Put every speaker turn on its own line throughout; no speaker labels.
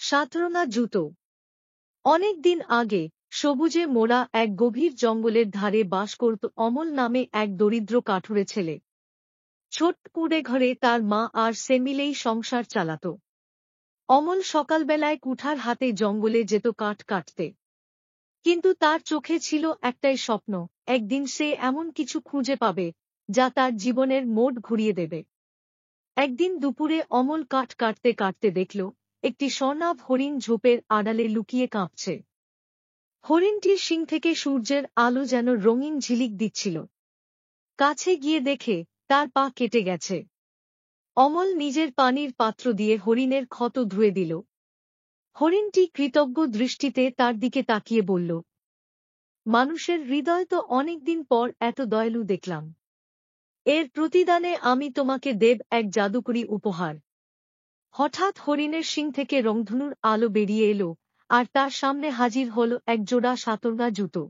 সাতরঙা জুতো। অনেক দিন আগে সবুজে মোড়া এক গভীর জঙ্গলের ধারে বাস করত অমল নামে এক দরিদ্র কাঠুরে ছেলে। ছোট্ট কুঁড়ে ঘরে তার মা আর সে মিলেই সংসার চালাত। অমল সকালবেলায় কুঠার হাতে জঙ্গলে যেত কাঠ কাটতে। কিন্তু তার চোখে ছিল একটাই স্বপ্ন, একদিন সে এমন কিছু খুঁজে পাবে যা তার জীবনের মোড় ঘুরিয়ে দেবে। একদিন দুপুরে অমল কাঠ কাটতে কাটতে দেখল একটি স্বর্ণাভ হরিণ ঝোপের আড়ালে লুকিয়ে কাঁপছে। হরিণটির শিং থেকে সূর্যের আলো যেন রঙিন ঝিলিক দিচ্ছিল। কাছে গিয়ে দেখে তার পা কেটে গেছে। অমল নিজের পানির পাত্র দিয়ে হরিণের ক্ষত ধুয়ে দিল। হরিণটি কৃতজ্ঞ দৃষ্টিতে তার দিকে তাকিয়ে বলল, মানুষের হৃদয় তো অনেকদিন পর এত দয়ালু দেখলাম। এর প্রতিদানে আমি তোমাকে দেব এক জাদুকরী উপহার। হঠাৎ হরিণের শিং থেকে রংধনুর আলো বেরিয়ে এলো, আর তার সামনে হাজির হল এক জোড়া সাতরঙা জুতো।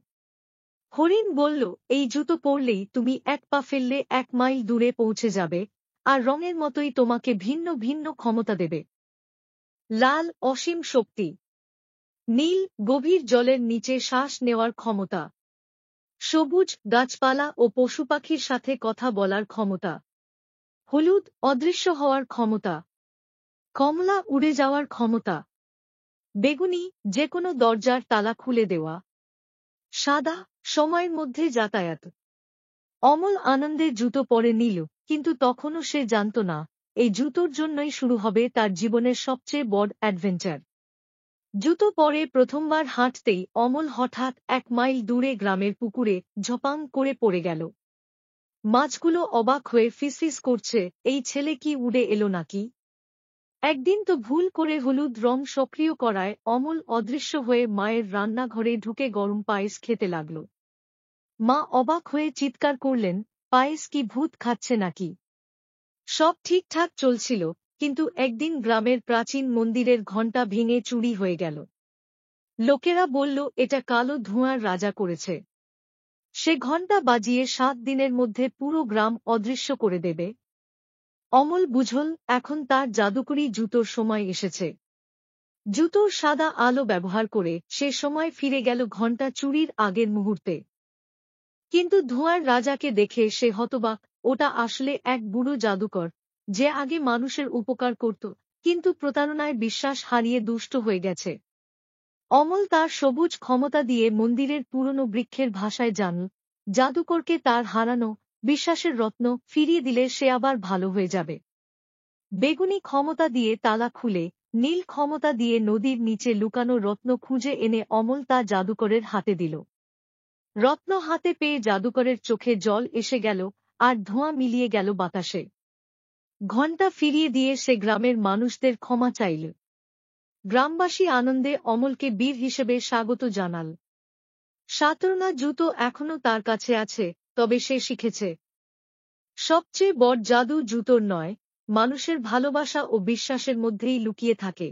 হরিণ বলল, এই জুতো পরলেই তুমি এক পা ফেললে 1 মাইল দূরে পৌঁছে যাবে, আর রঙের মতোই তোমাকে ভিন্ন ভিন্ন ক্ষমতা দেবে। লাল অসীম শক্তি, নীল গভীর জলের নিচে শ্বাস নেওয়ার ক্ষমতা, সবুজ গাছপালা ও পশুপাখির সাথে কথা বলার ক্ষমতা, হলুদ অদৃশ্য হওয়ার ক্ষমতা, কমলা উড়ে যাওয়ার ক্ষমতা, বেগুনি যেকোনো দরজার তালা খুলে দেওয়া, সাদা সময়ের মধ্যে যাতায়াত। অমল আনন্দে জুতো পরে নিল, কিন্তু তখনও সে জানত না এই জুতোর জন্যই শুরু হবে তার জীবনের সবচেয়ে বড় অ্যাডভেঞ্চার। জুতো পরে প্রথমবার হাঁটতেই অমল হঠাৎ 1 মাইল দূরে গ্রামের পুকুরে ঝপাং করে পড়ে গেল। মাছগুলো অবাক হয়ে ফিসফিস করছে, এই ছেলে কি উড়ে এলো নাকি? একদিন তো ভুল করে হলুদ রং সক্রিয় করায় অমল অদৃশ্য হয়ে মায়ের রান্নাঘরে ঢুকে গরম পায়েস খেতে লাগল। মা অবাক হয়ে চিৎকার করলেন, পায়েস কি ভূত খাচ্ছে নাকি? সব ঠিকঠাক চলছিল, কিন্তু একদিন গ্রামের প্রাচীন মন্দিরের ঘণ্টা ভেঙে চুরি হয়ে গেল। লোকেরা বলল এটা কালো ধোঁয়ার রাজা করেছে। সে ঘণ্টা বাজিয়ে 7 দিনের মধ্যে পুরো গ্রাম অদৃশ্য করে দেবে। অমল বুঝল এখন তার জাদুকরী জুতোর সময় এসেছে। জুতোর সাদা আলো ব্যবহার করে সে সময় ফিরে গেল ঘণ্টা চুরির আগের মুহূর্তে। কিন্তু ধোঁয়ার রাজাকে দেখে সে হতবাক, ওটা আসলে এক বুড়ো জাদুকর, যে আগে মানুষের উপকার করত, কিন্তু প্রতারণায় বিশ্বাস হারিয়ে দুষ্ট হয়ে গেছে। অমল তার সবুজ ক্ষমতা দিয়ে মন্দিরের পুরনো বৃক্ষের ভাষায় জানল, জাদুকরকে তার হারানো বিশ্বাসের রত্ন ফিরিয়ে দিলে সে আবার ভালো হয়ে যাবে। বেগুনি ক্ষমতা দিয়ে তালা খুলে, নীল ক্ষমতা দিয়ে নদীর নিচে লুকানো রত্ন খুঁজে এনে অমল তা জাদুকরের হাতে দিল। রত্ন হাতে পেয়ে জাদুকরের চোখে জল এসে গেল, আর ধোঁয়া মিলিয়ে গেল বাতাসে। ঘণ্টা ফিরিয়ে দিয়ে সে গ্রামের মানুষদের ক্ষমা চাইল। গ্রামবাসী আনন্দে অমলকে বীর হিসেবে স্বাগত জানাল। সাতরঙা জুতো এখনো তার কাছে আছে, তবে সে শিখেছে সবচেয়ে বড় জাদু জুতোর নয়, মানুষের ভালোবাসা ও বিশ্বাসের মধ্যেই লুকিয়ে থাকে।